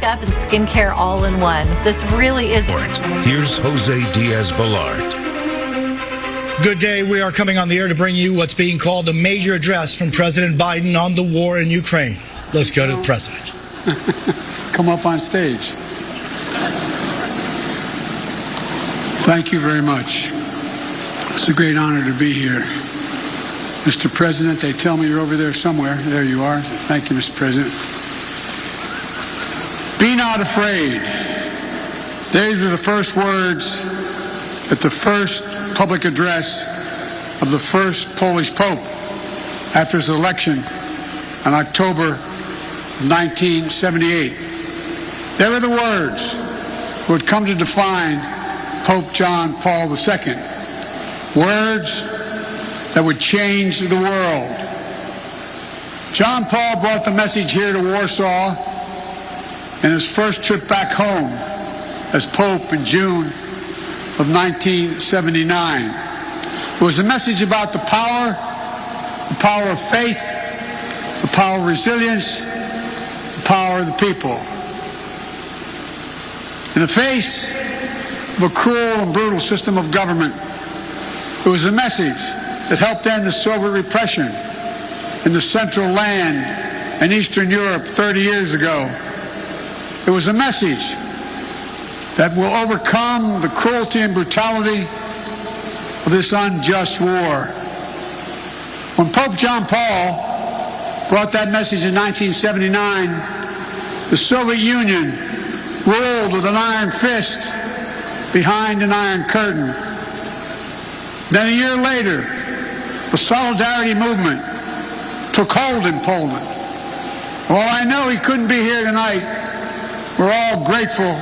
makeup and skincare all in one. This really is... Here's Jose Diaz-Balart. Good day. We are coming on the air to bring you what's being called a major address from President Biden on the war in Ukraine. Let's go to the president. Come up on stage. Thank you very much. It's a great honor to be here. Mr. President, they tell me you're over there somewhere. There you are. Thank you, Mr. President. Be not afraid. These were the first words at the first public address of the first Polish Pope after his election in October 1978. They were the words that would come to define Pope John Paul II. Words that would change the world. John Paul brought the message here to Warsaw in his first trip back home as Pope in June of 1979. It was a message about the power of faith, the power of resilience, the power of the people. In the face of a cruel and brutal system of government, it was a message that helped end the Soviet repression in the Central Land and Eastern Europe 30 years ago. It was a message that will overcome the cruelty and brutality of this unjust war. When Pope John Paul brought that message in 1979, the Soviet Union ruled with an iron fist behind an iron curtain. Then a year later, the Solidarity movement took hold in Poland. While I know he couldn't be here tonight, we're all grateful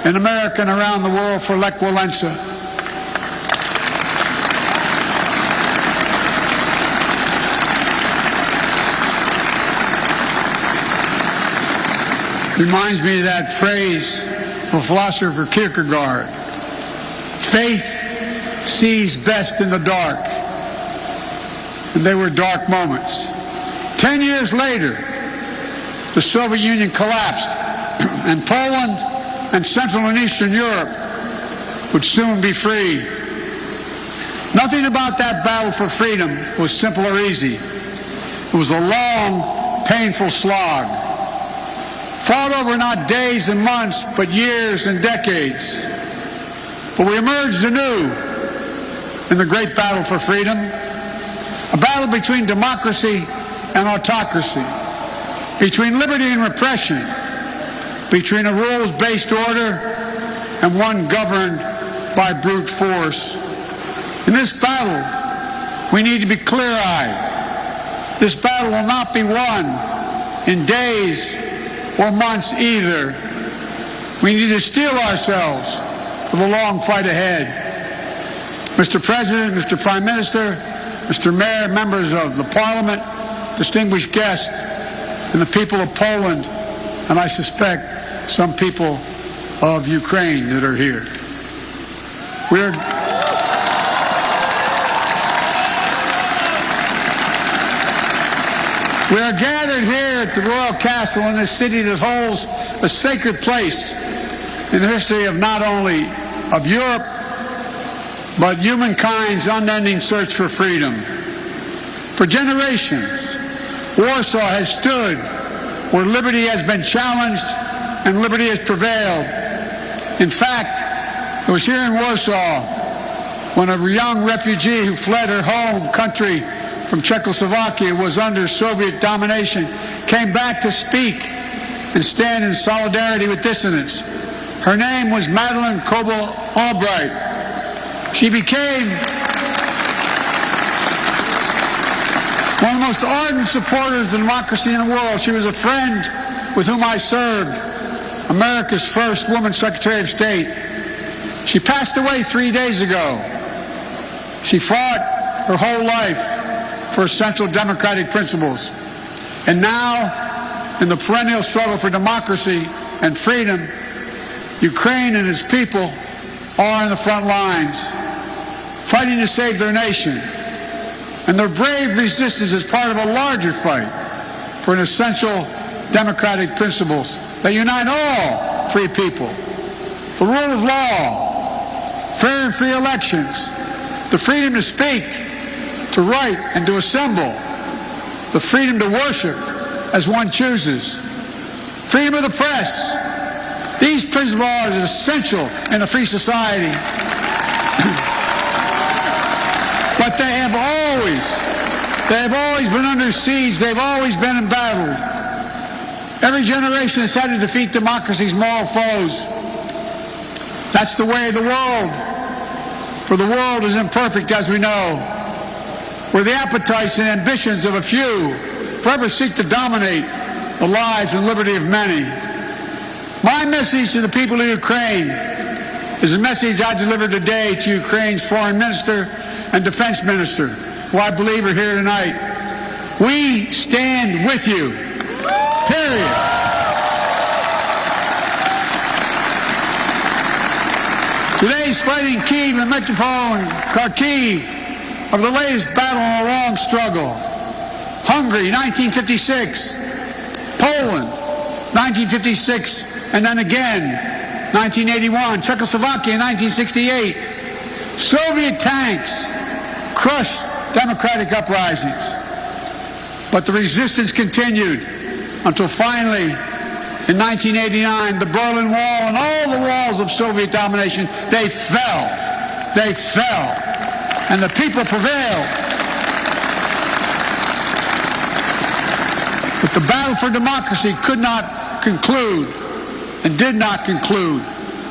in America and around the world for Lech Walesa. Reminds me of that phrase of philosopher Kierkegaard. Faith sees best in the dark. And they were dark moments. 10 years later, the Soviet Union collapsed, and Poland and Central and Eastern Europe would soon be free. Nothing about that battle for freedom was simple or easy. It was a long, painful slog, fought over not days and months, but years and decades. But we emerged anew in the great battle for freedom, a battle between democracy and autocracy, between liberty and repression, between a rules-based order and one governed by brute force. In this battle, we need to be clear-eyed. This battle will not be won in days or months either. We need to steel ourselves for the long fight ahead. Mr. President, Mr. Prime Minister, Mr. Mayor, members of the Parliament, distinguished guests, and the people of Poland, and I suspect some people of Ukraine that are here. We are gathered here at the Royal Castle in this city that holds a sacred place in the history of not only of Europe, but humankind's unending search for freedom. For generations, Warsaw has stood where liberty has been challenged and liberty has prevailed. In fact, it was here in Warsaw when a young refugee who fled her home country from Czechoslovakia, was under Soviet domination, came back to speak and stand in solidarity with dissidents. Her name was Madeleine Coble-Albright. She became one of the most ardent supporters of democracy in the world. She was a friend with whom I served, America's first woman Secretary of State. She passed away 3 days ago. She fought her whole life for essential democratic principles. And now, in the perennial struggle for democracy and freedom, Ukraine and its people are in the front lines, fighting to save their nation. And their brave resistance is part of a larger fight for an essential democratic principles that unite all free people. The rule of law, fair and free elections, the freedom to speak, to write, and to assemble, the freedom to worship as one chooses, freedom of the press. These principles are essential in a free society. But they have always been under siege. They've always been embattled. Every generation has had to defeat democracy's moral foes. That's the way of the world. For the world is imperfect, as we know, where the appetites and ambitions of a few forever seek to dominate the lives and liberty of many. My message to the people of Ukraine is a message I delivered today to Ukraine's foreign minister and defense minister, who I believe are here tonight. We stand with you. Period. Today's fighting Kyiv and Melitopol and Kharkiv of the latest battle in a long struggle. Hungary, 1956. Poland, 1956, and then again, 1981. Czechoslovakia, 1968. Soviet tanks crushed democratic uprisings. But the resistance continued until finally, in 1989, the Berlin Wall and all the walls of Soviet domination, they fell. They fell. And the people prevailed. But the battle for democracy could not conclude and did not conclude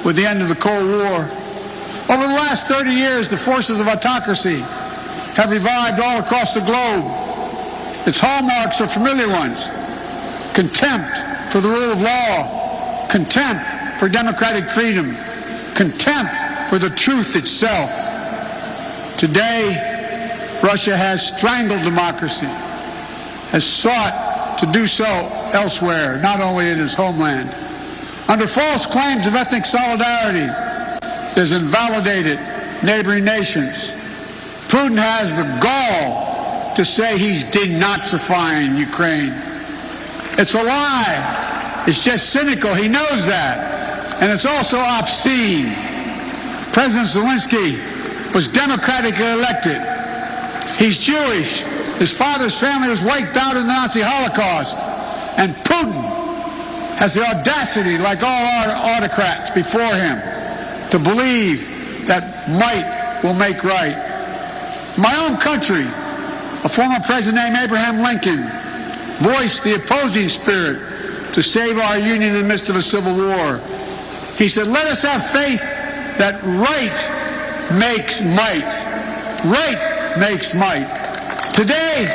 with the end of the Cold War. Over the last 30 years, the forces of autocracy have revived all across the globe. Its hallmarks are familiar ones: contempt for the rule of law, contempt for democratic freedom, contempt for the truth itself. Today, Russia has strangled democracy, has sought to do so elsewhere, not only in its homeland. Under false claims of ethnic solidarity, it has invalidated neighboring nations. Putin has the gall to say he's denazifying Ukraine. It's a lie. It's just cynical. He knows that. And it's also obscene. President Zelensky was democratically elected. He's Jewish. His father's family was wiped out in the Nazi Holocaust. And Putin has the audacity, like all autocrats before him, to believe that might will make right. My own country, a former president named Abraham Lincoln, voiced the opposing spirit to save our union in the midst of a civil war. He said, "Let us have faith that right makes might. Right makes might." Today,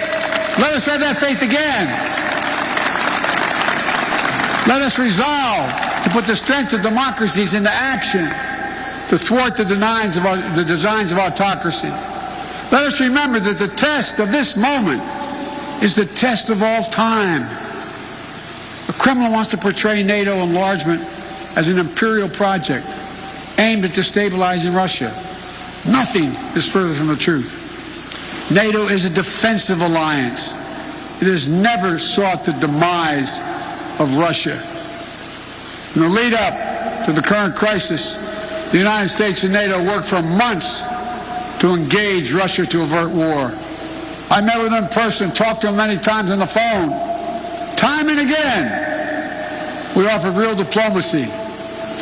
let us have that faith again. Let us resolve to put the strength of democracies into action to thwart the designs of autocracy. Let us remember that the test of this moment is the test of all time. The Kremlin wants to portray NATO enlargement as an imperial project aimed at destabilizing Russia. Nothing is further from the truth. NATO is a defensive alliance. It has never sought the demise of Russia. In the lead up to the current crisis, the United States and NATO worked for months to engage Russia to avert war. I met with them in person, talked to them many times on the phone. Time and again, we offered real diplomacy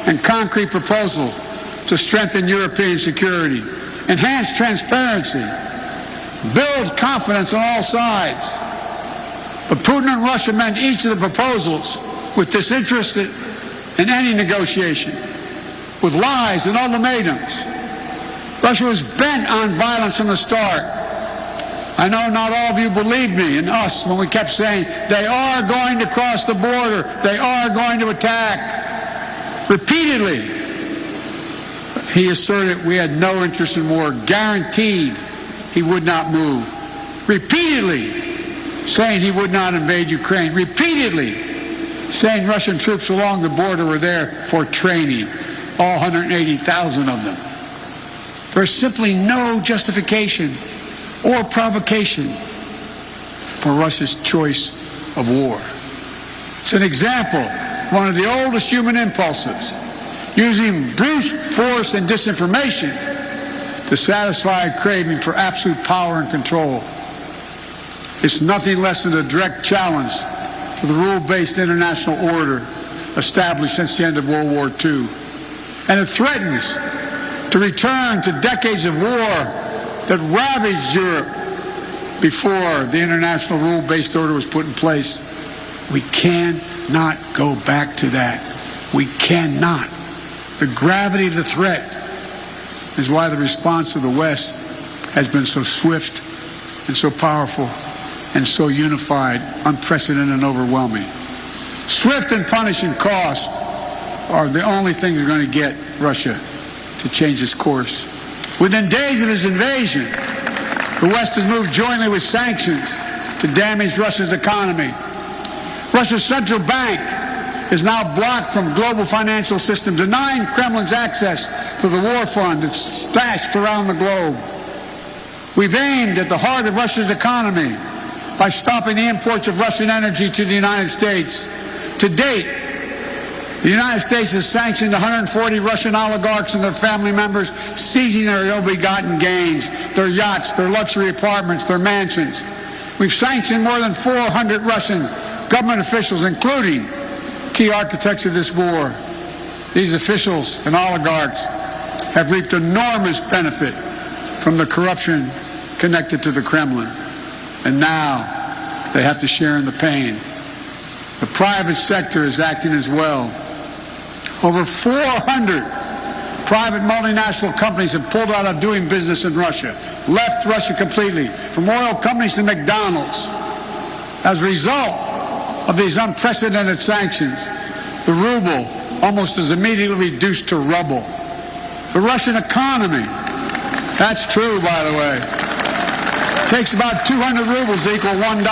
and concrete proposals to strengthen European security, enhance transparency, build confidence on all sides. But Putin and Russia met each of the proposals with disinterest in any negotiation, with lies and ultimatums. Russia was bent on violence from the start. I know not all of you believed me and us when we kept saying, they are going to cross the border, they are going to attack. Repeatedly, he asserted we had no interest in war, guaranteed he would not move. Repeatedly saying he would not invade Ukraine. Repeatedly saying Russian troops along the border were there for training, all 180,000 of them. There's simply no justification or provocation for Russia's choice of war. It's an example one of the oldest human impulses, using brute force and disinformation to satisfy a craving for absolute power and control. It's nothing less than a direct challenge to the rule-based international order established since the end of World War II. And it threatens to return to decades of war that ravaged Europe before the international rule-based order was put in place. We cannot go back to that. We cannot. The gravity of the threat is why the response of the West has been so swift and so powerful and so unified, unprecedented and overwhelming. Swift and punishing cost are the only things that are going to get Russia to change its course. Within days of its invasion, the West has moved jointly with sanctions to damage Russia's economy. Russia's central bank is now blocked from global financial system, denying Kremlin's access to the war fund that's stashed around the globe. We've aimed at the heart of Russia's economy by stopping the imports of Russian energy to the United States. To date, the United States has sanctioned 140 Russian oligarchs and their family members, seizing their ill-begotten gains, their yachts, their luxury apartments, their mansions. We've sanctioned more than 400 Russian government officials, including key architects of this war. These officials and oligarchs have reaped enormous benefit from the corruption connected to the Kremlin. And now they have to share in the pain. The private sector is acting as well. Over 400 private multinational companies have pulled out of doing business in Russia, left Russia completely, from oil companies to McDonald's. As a result of these unprecedented sanctions, the ruble almost is immediately reduced to rubble. The Russian economy, that's true, by the way, takes about 200 rubles to equal $1.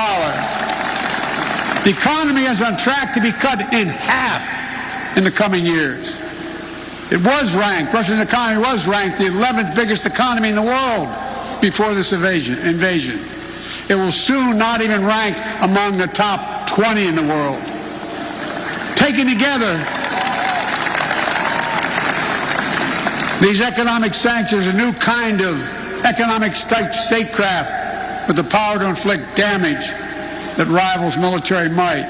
The economy is on track to be cut in half in the coming years. It was ranked, Russia's economy was ranked the 11th biggest economy in the world before this invasion. It will soon not even rank among the top 20 in the world. Taken together, these economic sanctions are a new kind of economic statecraft with the power to inflict damage that rivals military might.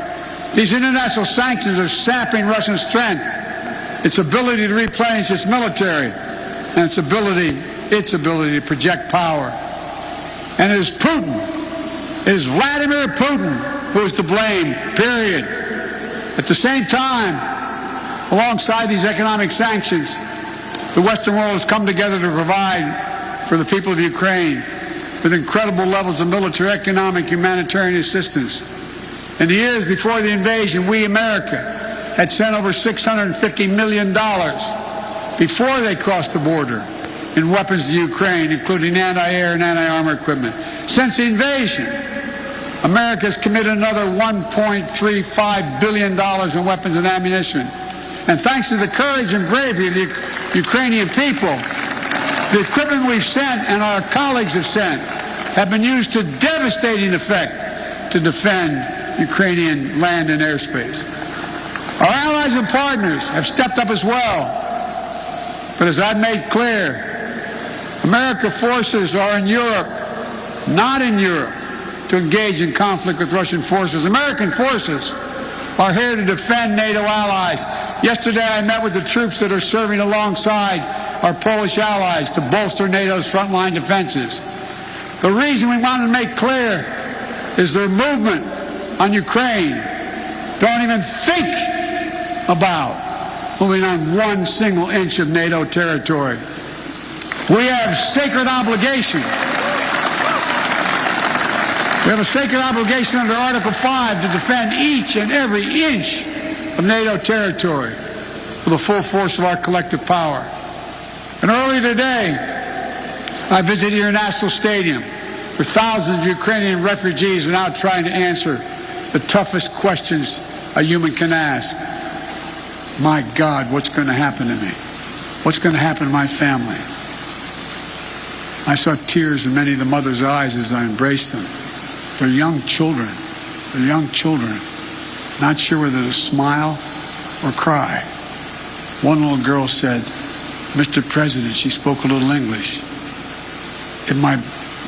These international sanctions are sapping Russian strength, its ability to replenish its military, and its ability to project power. And it is Putin, it is Vladimir Putin who is to blame, period. At the same time, alongside these economic sanctions, the Western world has come together to provide for the people of Ukraine with incredible levels of military, economic, humanitarian assistance. In the years before the invasion, we, America, had sent over $650 million before they crossed the border in weapons to Ukraine, including anti-air and anti-armor equipment. Since the invasion, America has committed another $1.35 billion in weapons and ammunition. And thanks to the courage and bravery of the Ukrainian people, the equipment we've sent and our colleagues have sent have been used to devastating effect to defend Ukrainian land and airspace. Our allies and partners have stepped up as well. But as I've made clear, American forces are in Europe, not in Europe, to engage in conflict with Russian forces. American forces are here to defend NATO allies. Yesterday I met with the troops that are serving alongside our Polish allies to bolster NATO's frontline defenses. The reason we want to make clear is their movement on Ukraine don't even think about moving on one single inch of NATO territory. We have sacred obligation. We have a sacred obligation under Article 5 to defend each and every inch of NATO territory with the full force of our collective power. And earlier today, I visited your national stadium where thousands of Ukrainian refugees are now trying to answer the toughest questions a human can ask. My God, what's going to happen to me? What's going to happen to my family? I saw tears in many of the mothers' eyes as I embraced them. They're young children. They're young children. Not sure whether to smile or cry. One little girl said, "Mr. President," she spoke a little English, "if my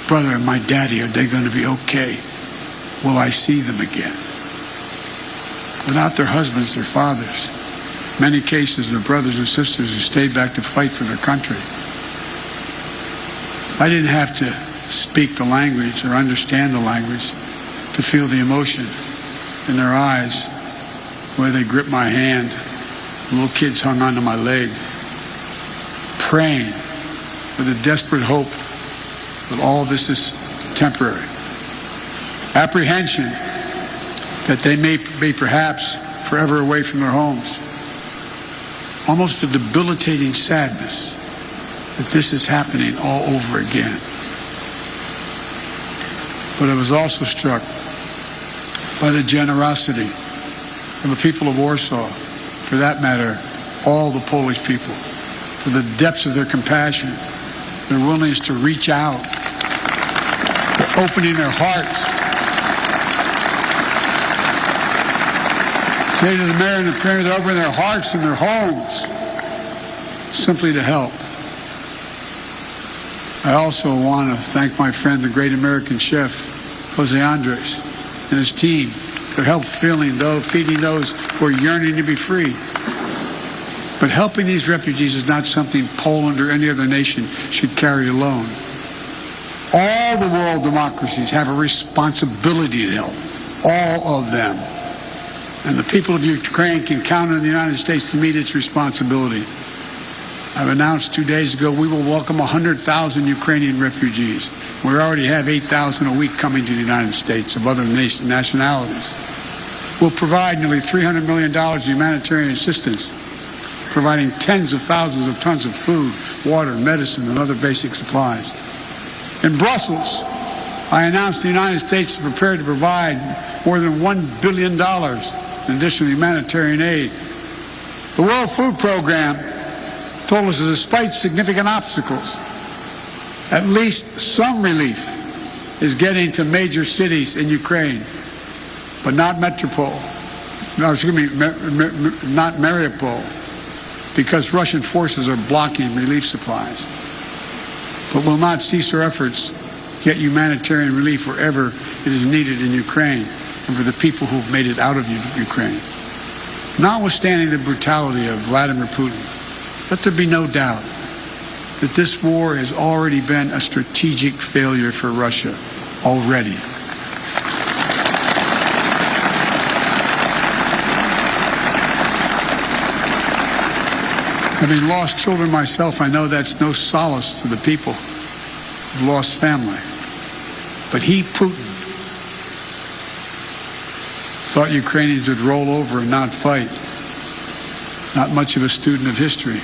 brother and my daddy, are they going to be okay? Will I see them again?" Without their husbands, their fathers, many cases, their brothers and sisters who stayed back to fight for their country. I didn't have to speak the language or understand the language to feel the emotion in their eyes, where they gripped my hand. Little kids hung onto my leg, praying with a desperate hope that all this is temporary. Apprehension that they may be perhaps forever away from their homes. Almost a debilitating sadness that this is happening all over again. But I was also struck by the generosity of the people of Warsaw, for that matter, all the Polish people, for the depths of their compassion, their willingness to reach out, their opening their hearts. Say to the mayor and the premier, they're opening their hearts and their homes simply to help. I also want to thank my friend, the great American chef, Jose Andres, and his team for help feeding those who are yearning to be free. But helping these refugees is not something Poland or any other nation should carry alone. All the world democracies have a responsibility to help, all of them. And the people of Ukraine can count on the United States to meet its responsibility. I've announced 2 days ago we will welcome 100,000 Ukrainian refugees. We already have 8,000 a week coming to the United States of other nationalities. We'll provide nearly $300 million in humanitarian assistance, providing tens of thousands of tons of food, water, medicine, and other basic supplies. In Brussels, I announced the United States is prepared to provide more than $1 billion in additional humanitarian aid. The World Food Program told us that despite significant obstacles, at least some relief is getting to major cities in Ukraine, but not Mariupol, because Russian forces are blocking relief supplies. But will not cease our efforts to get humanitarian relief wherever it is needed in Ukraine and for the people who've made it out of Ukraine. Notwithstanding the brutality of Vladimir Putin, let there be no doubt that this war has already been a strategic failure for Russia already. Having lost children myself, I know that's no solace to the people who've lost family. But Putin, thought Ukrainians would roll over and not fight. Not much of a student of history.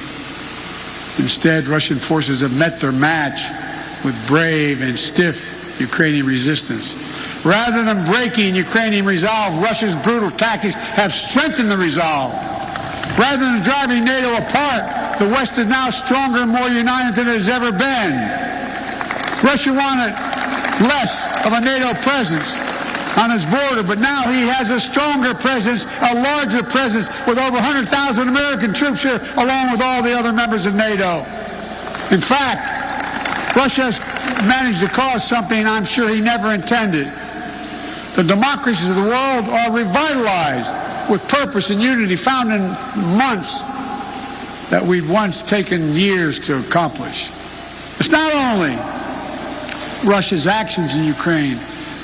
Instead, Russian forces have met their match with brave and stiff Ukrainian resistance. Rather than breaking Ukrainian resolve, Russia's brutal tactics have strengthened the resolve. Rather than driving NATO apart, the West is now stronger and more united than it has ever been. Russia wanted less of a NATO presence on his border, but now he has a stronger presence, a larger presence, with over 100,000 American troops here, along with all the other members of NATO. In fact, Russia has managed to cause something I'm sure he never intended. The democracies of the world are revitalized with purpose and unity found in months that we'd once taken years to accomplish. It's not only Russia's actions in Ukraine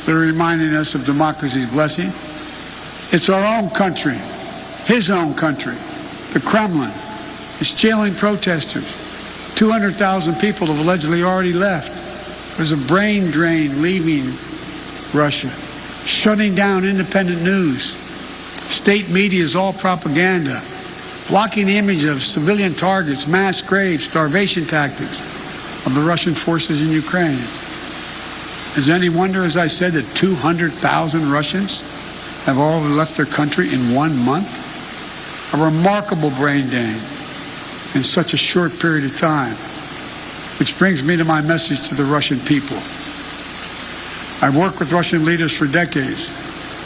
that are reminding us of democracy's blessing. It's our own country, his own country, the Kremlin. It's jailing protesters. 200,000 people have allegedly already left. There's a brain drain leaving Russia, shutting down independent news. State media is all propaganda, blocking the image of civilian targets, mass graves, starvation tactics of the Russian forces in Ukraine. Is it any wonder, as I said, that 200,000 Russians have already left their country in 1 month? A remarkable brain drain in such a short period of time. Which brings me to my message to the Russian people. I've worked with Russian leaders for decades,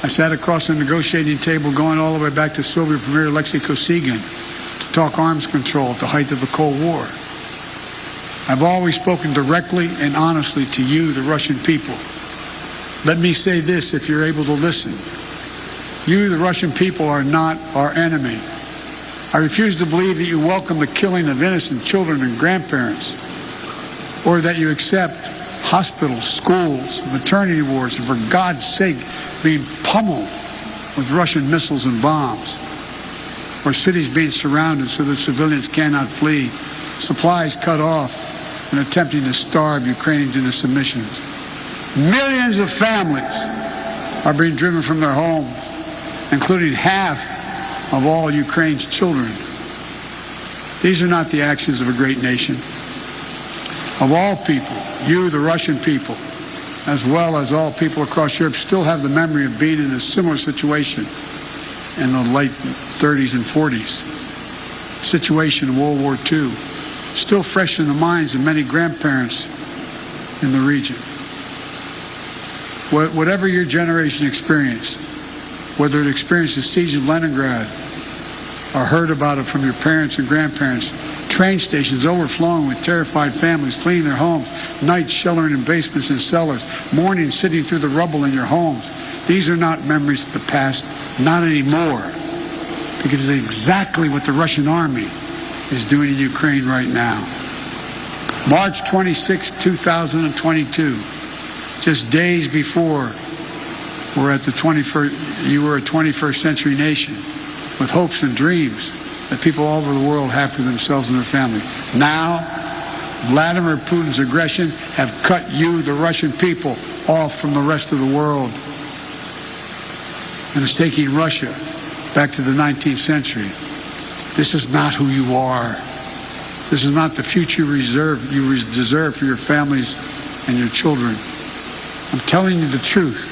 I sat across the negotiating table going all the way back to Soviet Premier Alexei Kosygin to talk arms control at the height of the Cold War. I've always spoken directly and honestly to you, the Russian people. Let me say this if you're able to listen. You, the Russian people, are not our enemy. I refuse to believe that you welcome the killing of innocent children and grandparents, or that you accept hospitals, schools, maternity wards, and for God's sake, being pummeled with Russian missiles and bombs, or cities being surrounded so that civilians cannot flee, supplies cut off, and attempting to starve Ukrainians into submissions. Millions of families are being driven from their homes, including half of all Ukraine's children. These are not the actions of a great nation. Of all people, you, the Russian people, as well as all people across Europe, still have the memory of being in a similar situation in the late 30s and 40s. Situation in World War II, still fresh in the minds of many grandparents in the region. Whatever your generation experienced, whether it experienced the siege of Leningrad or heard about it from your parents and grandparents, train stations overflowing with terrified families fleeing their homes, nights sheltering in basements and cellars, mornings sitting through the rubble in your homes. These are not memories of the past, not anymore, because it's exactly what the Russian army is doing in Ukraine right now. March 26, 2022, just days before you were a 21st century nation with hopes and dreams that people all over the world have for themselves and their family. Now, Vladimir Putin's aggression have cut you, the Russian people, off from the rest of the world, and is taking Russia back to the 19th century. This is not who you are. This is not the future you deserve for your families and your children. I'm telling you the truth.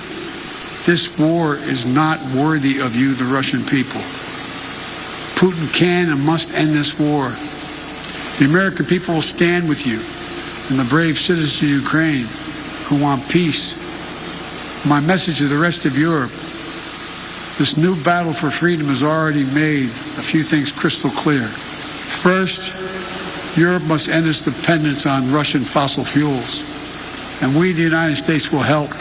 This war is not worthy of you, the Russian people. Putin can and must end this war. The American people will stand with you and the brave citizens of Ukraine who want peace. My message to the rest of Europe: this new battle for freedom has already made a few things crystal clear. First, Europe must end its dependence on Russian fossil fuels, and we, the United States, will help.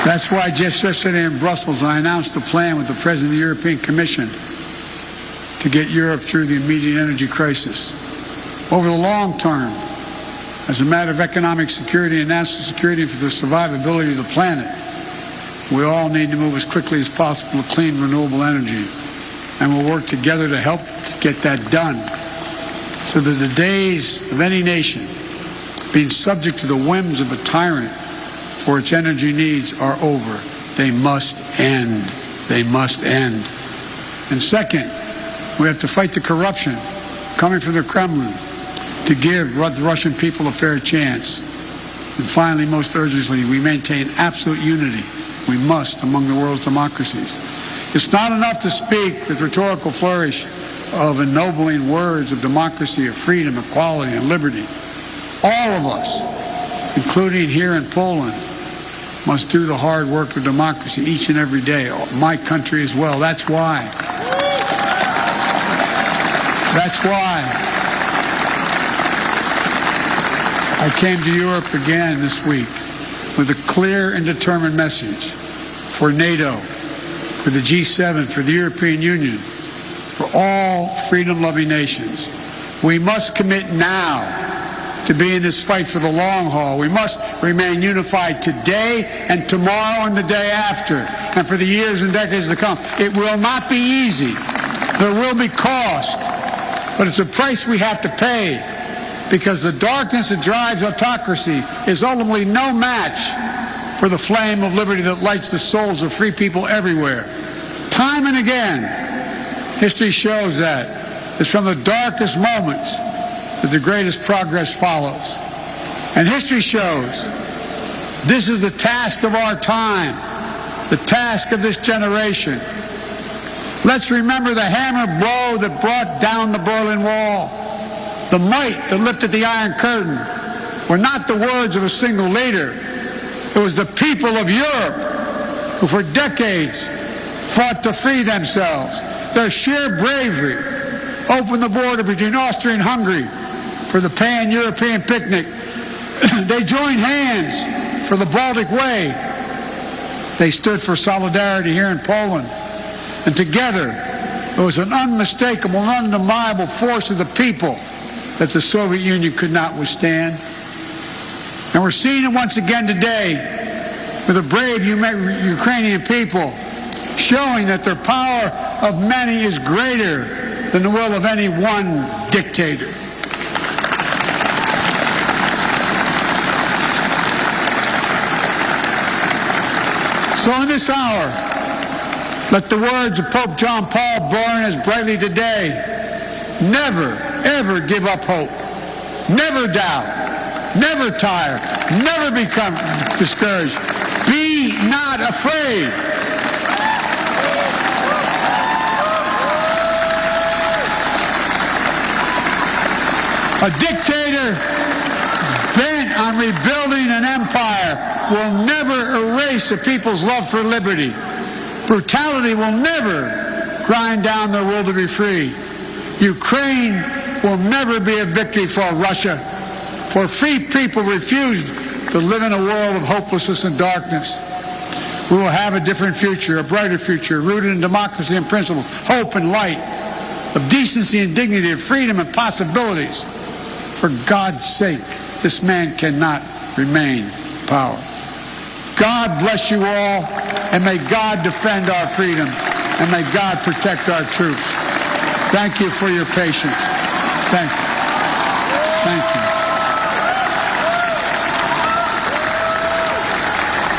That's why just yesterday in Brussels, I announced a plan with the President of the European Commission to get Europe through the immediate energy crisis. Over the long term, as a matter of economic security and national security for the survivability of the planet, we all need to move as quickly as possible to clean, renewable energy. And we'll work together to help get that done, so that the days of any nation being subject to the whims of a tyrant for its energy needs are over. They must end. They must end. And second, we have to fight the corruption coming from the Kremlin to give the Russian people a fair chance. And finally, most urgently, we maintain absolute unity. We must among the world's democracies. It's not enough to speak with rhetorical flourish of ennobling words of democracy, of freedom, equality, and liberty. All of us, including here in Poland, must do the hard work of democracy each and every day. My country as well. That's why I came to Europe again this week with a clear and determined message for NATO, for the G7, for the European Union, for all freedom-loving nations. We must commit now to be in this fight for the long haul. We must remain unified today and tomorrow and the day after, and for the years and decades to come. It will not be easy. There will be cost, but it's a price we have to pay, because the darkness that drives autocracy is ultimately no match for the flame of liberty that lights the souls of free people everywhere. Time and again, history shows that it's from the darkest moments that the greatest progress follows. And history shows this is the task of our time, the task of this generation. Let's remember the hammer blow that brought down the Berlin Wall, the might that lifted the Iron Curtain, were not the words of a single leader. It was the people of Europe who for decades fought to free themselves. Their sheer bravery opened the border between Austria and Hungary for the pan-European picnic. They joined hands for the Baltic Way. They stood for solidarity here in Poland. And together, it was an unmistakable, undeniable force of the people that the Soviet Union could not withstand. And we're seeing it once again today with the brave Ukrainian people showing that their power of many is greater than the will of any one dictator. So in this hour, let the words of Pope John Paul burn as brightly today. Never, ever give up hope. Never doubt. Never tire. Never become discouraged. Be not afraid. A dictator bent on rebuilding an empire will never erase a people's love for liberty. Brutality will never grind down their will to be free. Ukraine will never be a victory for Russia, for free people refused to live in a world of hopelessness and darkness. We will have a different future, a brighter future, rooted in democracy and principles, hope and light, of decency and dignity, of freedom and possibilities. For God's sake, this man cannot remain in power. God bless you all, and may God defend our freedom, and may God protect our troops. Thank you for your patience. Thank you. Thank you.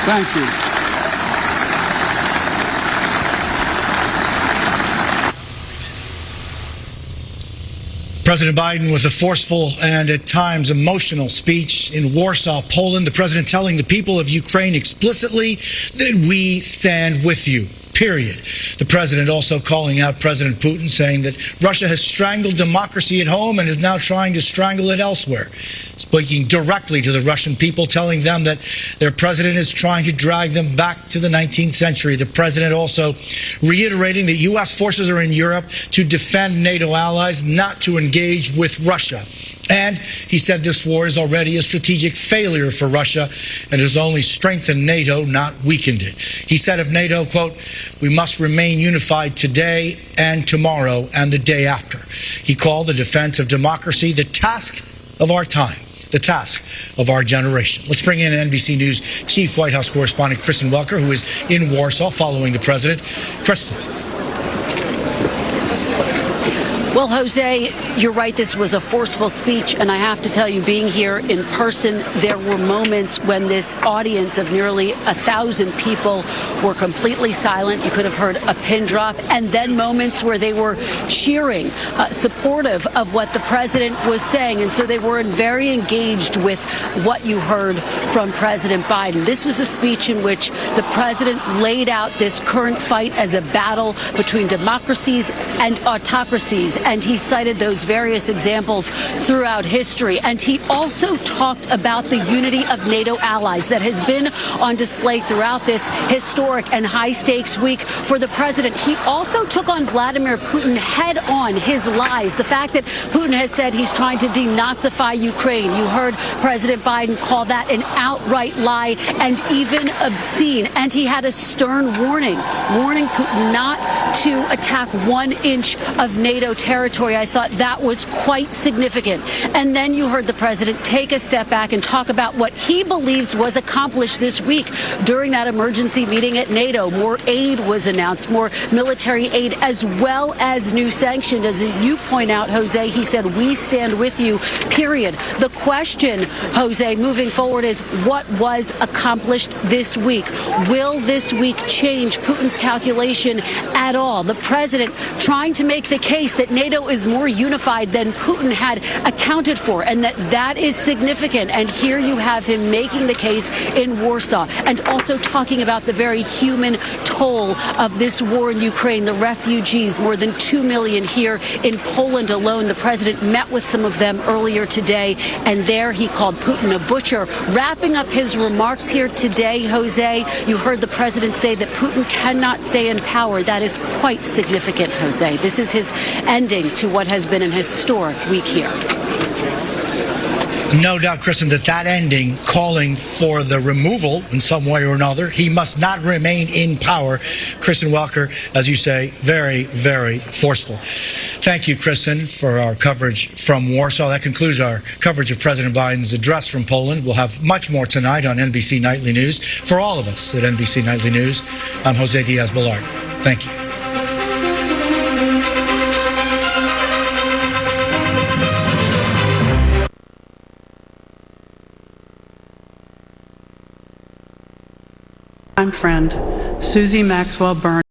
Thank you. President Biden with a forceful and at times emotional speech in Warsaw, Poland. The president telling the people of Ukraine explicitly that we stand with you, period. The president also calling out President Putin, saying that Russia has strangled democracy at home and is now trying to strangle it elsewhere. Speaking directly to the Russian people, telling them that their president is trying to drag them back to the 19th century. The president also reiterating that U.S. forces are in Europe to defend NATO allies, not to engage with Russia. And he said this war is already a strategic failure for Russia and has only strengthened NATO, not weakened it. He said of NATO, quote, "We must remain unified today and tomorrow and the day after." He called the defense of democracy the task of our time, the task of our generation. Let's bring in NBC News Chief White House correspondent Kristen Welker, who is in Warsaw following the president. Kristen. Well, Jose, you're right. This was a forceful speech. And I have to tell you, being here in person, there were moments when this audience of nearly 1,000 people were completely silent. You could have heard a pin drop. And then moments where they were cheering, supportive of what the president was saying. And so they were very engaged with what you heard from President Biden. This was a speech in which the president laid out this current fight as a battle between democracies and autocracies. And he cited those various examples throughout history. And he also talked about the unity of NATO allies that has been on display throughout this historic and high-stakes week for the president. He also took on Vladimir Putin head on, his lies, the fact that Putin has said he's trying to denazify Ukraine. You heard President Biden call that an outright lie and even obscene. And he had a stern warning Putin not to attack 1 inch of NATO territory. I thought that was quite significant. And then you heard the president take a step back and talk about what he believes was accomplished this week during that emergency meeting at NATO. More aid was announced, more military aid, as well as new sanctions. As you point out, Jose, he said, "We stand with you," period. The question, Jose, moving forward is what was accomplished this week? Will this week change Putin's calculation at all? The president trying to make the case that NATO NATO is more unified than Putin had accounted for, and that is significant. And here you have him making the case in Warsaw, and also talking about the very human toll of this war in Ukraine, the refugees, more than 2 million here in Poland alone. The president met with some of them earlier today, and there he called Putin a butcher. Wrapping up his remarks here today, Jose, you heard the president say that Putin cannot stay in power. That is quite significant, Jose. This is his ending to what has been an historic week here. No doubt, Kristen, that ending, calling for the removal in some way or another. He must not remain in power. Kristen Welker, as you say, very, very forceful. Thank you, Kristen, for our coverage from Warsaw. That concludes our coverage of President Biden's address from Poland. We'll have much more tonight on NBC Nightly News. For all of us at NBC Nightly News, I'm Jose Diaz-Balart. Thank you. Friend Susie Maxwell Byrne.